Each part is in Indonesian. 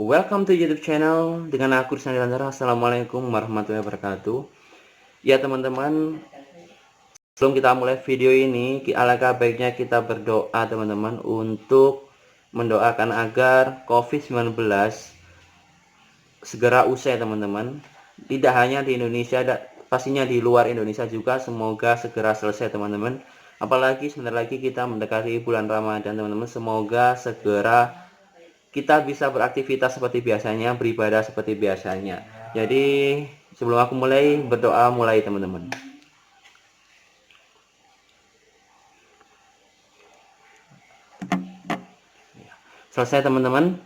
welcome to YouTube channel dengan aku Rizky Lantara. Assalamualaikum warahmatullahi wabarakatuh. Ya teman-teman, sebelum kita mulai video ini, alangkah baiknya kita berdoa teman-teman untuk mendoakan agar COVID-19 segera usai teman-teman. Tidak hanya di Indonesia, pastinya di luar Indonesia juga, semoga segera selesai teman-teman. Apalagi sebentar lagi kita mendekati bulan Ramadan teman-teman, semoga segera kita bisa beraktivitas seperti biasanya, beribadah seperti biasanya. Jadi sebelum aku mulai, berdoa mulai teman-teman. Selesai teman-teman.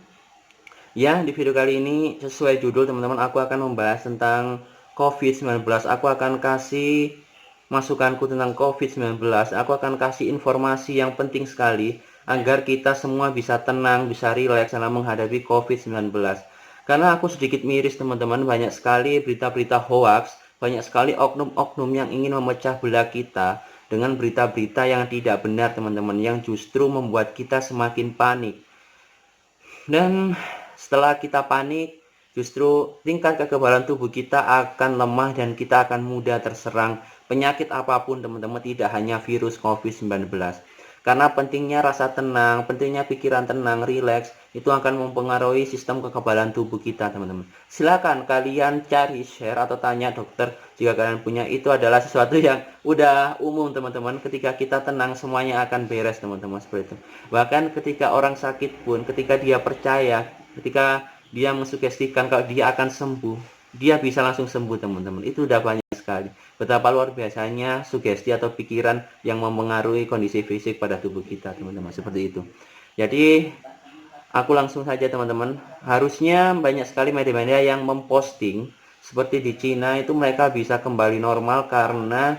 Ya, di video kali ini sesuai judul teman-teman, aku akan membahas tentang COVID-19. Aku akan kasih masukanku tentang COVID-19. Aku akan kasih informasi yang penting sekali agar kita semua bisa tenang, bisa rileks dalam menghadapi COVID-19. Karena aku sedikit miris teman-teman, banyak sekali berita-berita hoax, banyak sekali oknum-oknum yang ingin memecah belah kita dengan berita-berita yang tidak benar teman-teman, yang justru membuat kita semakin panik. Dan setelah kita panik, justru tingkat kekebalan tubuh kita akan lemah dan kita akan mudah terserang penyakit apapun teman-teman, tidak hanya virus COVID-19. Karena pentingnya rasa tenang, pentingnya pikiran tenang, rileks, itu akan mempengaruhi sistem kekebalan tubuh kita teman-teman. Silakan kalian cari, share, atau tanya dokter jika kalian punya. Itu adalah sesuatu yang udah umum teman-teman. Ketika kita tenang, semuanya akan beres teman-teman, seperti itu. Bahkan ketika orang sakit pun, ketika dia percaya, ketika dia mensugestikan kalau dia akan sembuh, dia bisa langsung sembuh teman-teman. Itu udah banyak sekali. Betapa luar biasanya sugesti atau pikiran yang mempengaruhi kondisi fisik pada tubuh kita teman-teman, seperti itu. Jadi aku langsung saja teman-teman. Harusnya banyak sekali media-media yang memposting seperti di Cina itu mereka bisa kembali normal karena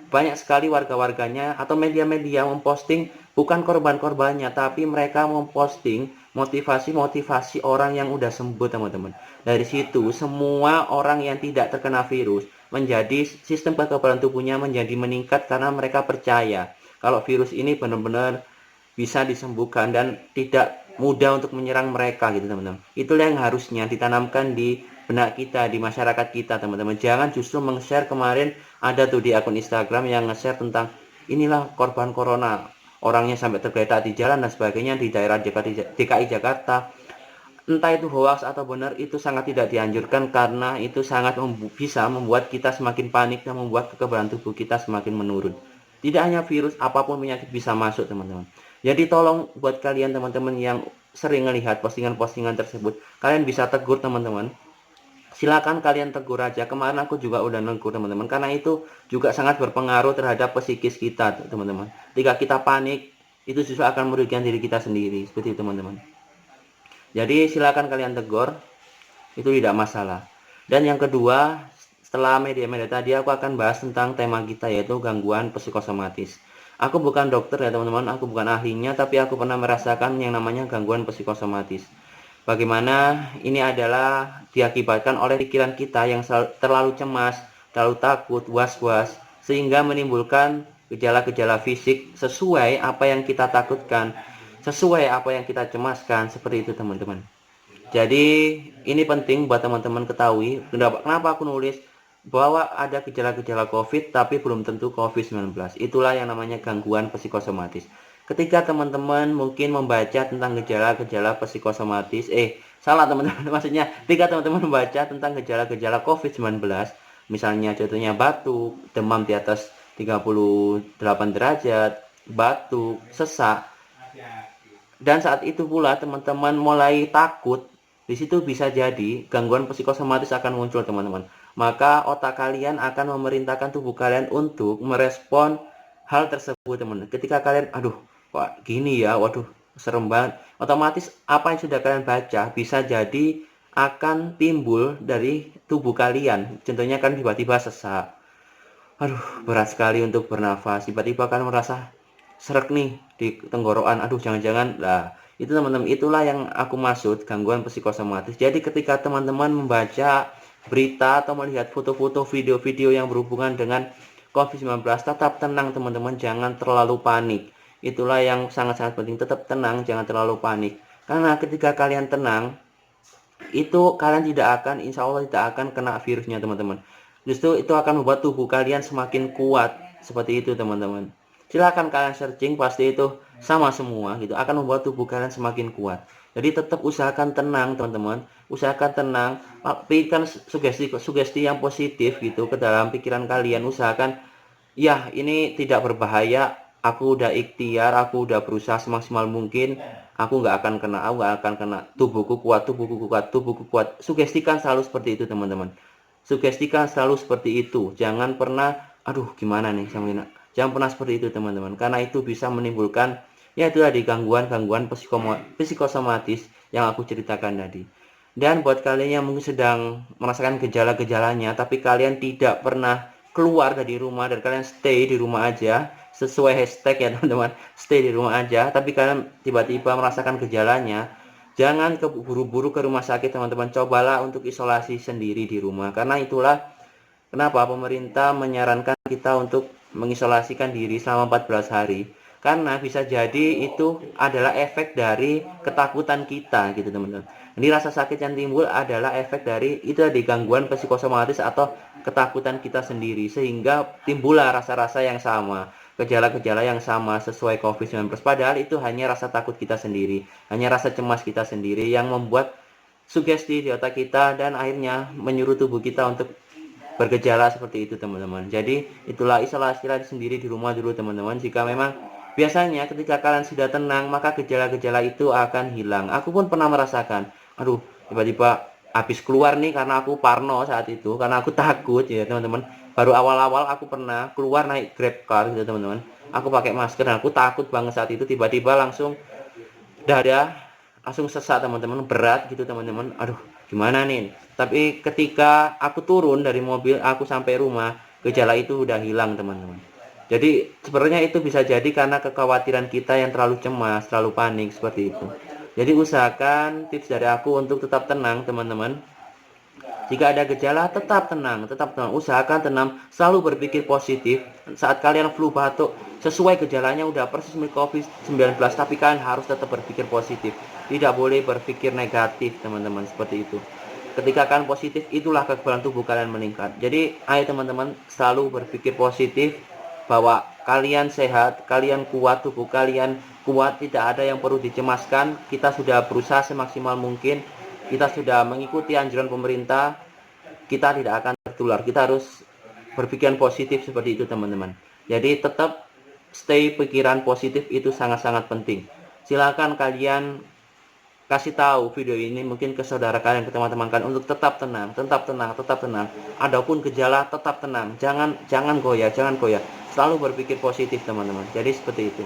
banyak sekali warga-warganya atau media-media memposting bukan korban-korbannya, tapi mereka memposting motivasi-motivasi orang yang udah sembuh teman-teman. Dari situ semua orang yang tidak terkena virus menjadi sistem kekebalan tubuhnya menjadi meningkat karena mereka percaya kalau virus ini benar-benar bisa disembuhkan dan tidak mudah untuk menyerang mereka gitu teman-teman. Itulah yang harusnya ditanamkan di benak kita, di masyarakat kita teman-teman. Jangan justru meng-share, kemarin ada tuh di akun Instagram yang nge-share tentang inilah korban corona, orangnya sampai tergeletak di jalan dan sebagainya di daerah DKI Jakarta. Entah itu hoax atau benar, itu sangat tidak dianjurkan karena itu sangat bisa membuat kita semakin panik dan membuat kekebalan tubuh kita semakin menurun. Tidak hanya virus, apapun penyakit bisa masuk teman-teman. Jadi tolong buat kalian teman-teman yang sering melihat postingan-postingan tersebut, kalian bisa tegur teman-teman. Silakan kalian tegur aja. Kemarin aku juga udah negur teman-teman, karena itu juga sangat berpengaruh terhadap psikis kita teman-teman. Jika kita panik, itu justru akan merugikan diri kita sendiri, seperti itu teman-teman. Jadi silakan kalian tegur, itu tidak masalah. Dan yang kedua, setelah media-media tadi aku akan bahas tentang tema kita, yaitu gangguan psikosomatis. Aku bukan dokter ya teman-teman, aku bukan ahlinya, tapi aku pernah merasakan yang namanya gangguan psikosomatis. Bagaimana ini adalah diakibatkan oleh pikiran kita yang terlalu cemas, terlalu takut, was-was, sehingga menimbulkan gejala-gejala fisik sesuai apa yang kita takutkan, sesuai apa yang kita cemaskan, seperti itu teman-teman. Jadi ini penting buat teman-teman ketahui. Kenapa aku nulis bahwa ada gejala-gejala COVID tapi belum tentu COVID-19. Itulah yang namanya gangguan psikosomatis. Ketika teman-teman mungkin membaca tentang gejala-gejala psikosomatis, salah teman-teman, maksudnya ketika teman-teman membaca tentang gejala-gejala COVID-19, misalnya contohnya batuk, demam di atas 38 derajat, batuk, sesak, dan saat itu pula teman-teman mulai takut, di situ bisa jadi gangguan psikosomatis akan muncul teman-teman. Maka otak kalian akan memerintahkan tubuh kalian untuk merespon hal tersebut teman-teman. Ketika kalian, aduh kok gini ya, waduh serem banget, otomatis apa yang sudah kalian baca bisa jadi akan timbul dari tubuh kalian. Contohnya kan tiba-tiba sesak, aduh berat sekali untuk bernafas, tiba-tiba kan merasa serak nih di tenggorokan, aduh jangan-jangan lah. Itu teman-teman, itulah yang aku maksud gangguan psikosomatis. Jadi ketika teman-teman membaca berita atau melihat foto-foto, video-video yang berhubungan dengan COVID-19, tetap tenang teman-teman, jangan terlalu panik. Itulah yang sangat-sangat penting, tetap tenang, jangan terlalu panik. Karena ketika kalian tenang, itu kalian tidak akan, insya Allah tidak akan kena virusnya teman-teman. Justru itu akan membuat tubuh kalian semakin kuat, seperti itu teman-teman. Silahkan kalian searching, pasti itu sama semua gitu, akan membuat tubuh kalian semakin kuat. Jadi tetap usahakan tenang teman-teman, usahakan tenang, berikan sugesti yang positif gitu ke dalam pikiran kalian. Usahakan, ya ini tidak berbahaya, aku udah ikhtiar, aku udah berusaha semaksimal mungkin, aku nggak akan kena, tubuhku kuat, tubuhku kuat. Sugestikan selalu seperti itu teman-teman, sugestikan selalu seperti itu. Jangan pernah aduh gimana nih sama, jangan pernah seperti itu teman-teman, karena itu bisa menimbulkan, ya itu tadi, gangguan psikosomatis yang aku ceritakan tadi. Dan buat kalian yang mungkin sedang merasakan gejala-gejalanya tapi kalian tidak pernah keluar dari rumah dan kalian stay di rumah aja, sesuai hashtag ya teman-teman, stay di rumah aja, tapi kalian tiba-tiba merasakan gejalanya, jangan buru-buru ke rumah sakit teman-teman. Cobalah untuk isolasi sendiri di rumah, karena itulah kenapa pemerintah menyarankan kita untuk mengisolasikan diri selama 14 hari. Karena bisa jadi itu adalah efek dari ketakutan kita gitu teman-teman. Ini rasa sakit yang timbul adalah efek dari itu tadi, gangguan psikosomatis atau ketakutan kita sendiri, sehingga timbullah rasa-rasa yang sama, gejala-gejala yang sama sesuai COVID-19. Padahal itu hanya rasa takut kita sendiri, hanya rasa cemas kita sendiri yang membuat sugesti di otak kita dan akhirnya menyuruh tubuh kita untuk bergejala seperti itu teman-teman. Jadi itulah, isolasilah sendiri di rumah dulu teman-teman. Jika memang biasanya ketika kalian sudah tenang, maka gejala-gejala itu akan hilang. Aku pun pernah merasakan, aduh tiba-tiba habis keluar nih, karena aku parno saat itu, karena aku takut ya teman-teman. Baru awal-awal aku pernah keluar naik Grab car gitu teman-teman, aku pakai masker dan aku takut banget saat itu. Tiba-tiba langsung dada langsung sesak teman-teman, berat gitu teman-teman. Aduh gimana nih, tapi ketika aku turun dari mobil, aku sampai rumah, gejala itu udah hilang teman-teman. Jadi sebenarnya itu bisa jadi karena kekhawatiran kita yang terlalu cemas, terlalu panik seperti itu. Jadi usahakan, tips dari aku untuk tetap tenang teman-teman. Jika ada gejala, tetap tenang, tetap tenang. Usahakan tenang, selalu berpikir positif. Saat kalian flu batuk, sesuai gejalanya udah persis mirip COVID-19, tapi kalian harus tetap berpikir positif. Tidak boleh berpikir negatif teman-teman, seperti itu. Ketika kalian positif, itulah kekebalan tubuh kalian meningkat. Jadi ayo teman-teman, selalu berpikir positif, bahwa kalian sehat, kalian kuat, tubuh kalian kuat, tidak ada yang perlu dicemaskan. Kita sudah berusaha semaksimal mungkin, kita sudah mengikuti anjuran pemerintah, kita tidak akan tertular. Kita harus berpikiran positif seperti itu teman-teman. Jadi tetap stay pikiran positif, itu sangat-sangat penting. Silakan kalian kasih tahu video ini mungkin ke saudara kalian, ke teman-teman kalian, untuk tetap tenang, tetap tenang, tetap tenang. Adapun gejala, tetap tenang, jangan goyah, selalu berpikir positif teman-teman. Jadi seperti itu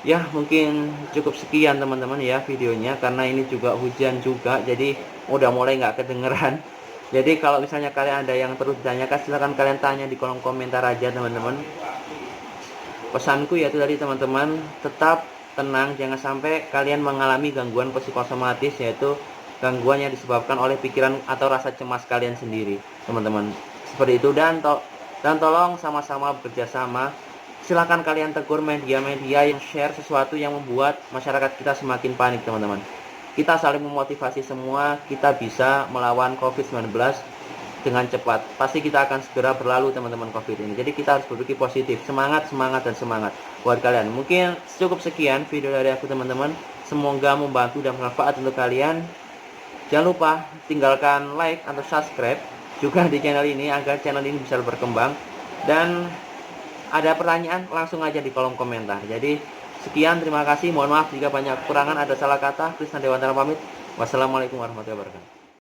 ya. Mungkin cukup sekian teman-teman ya videonya, karena ini juga hujan juga, jadi udah mulai nggak kedengeran. Jadi kalau misalnya kalian ada yang perlu ditanyakan, silahkan kalian tanya di kolom komentar aja teman-teman. Pesanku yaitu tadi teman-teman, tetap tenang, jangan sampai kalian mengalami gangguan psikosomatis, yaitu gangguan yang disebabkan oleh pikiran atau rasa cemas kalian sendiri teman-teman, seperti itu. Dan tolong sama-sama bekerja sama. Silakan kalian tegur media-media yang share sesuatu yang membuat masyarakat kita semakin panik teman-teman. Kita saling memotivasi semua, kita bisa melawan COVID-19 dengan cepat. Pasti kita akan segera berlalu teman-teman COVID ini. Jadi kita harus berpikir positif, semangat dan semangat buat kalian. Mungkin cukup sekian video dari aku teman-teman, semoga membantu dan bermanfaat untuk kalian. Jangan lupa tinggalkan like atau subscribe juga di channel ini, agar channel ini bisa berkembang. Dan ada pertanyaan, langsung aja di kolom komentar. Jadi sekian, terima kasih, mohon maaf jika banyak kekurangan, ada salah kata. Krisna Dewantara pamit. Wassalamualaikum warahmatullahi wabarakatuh.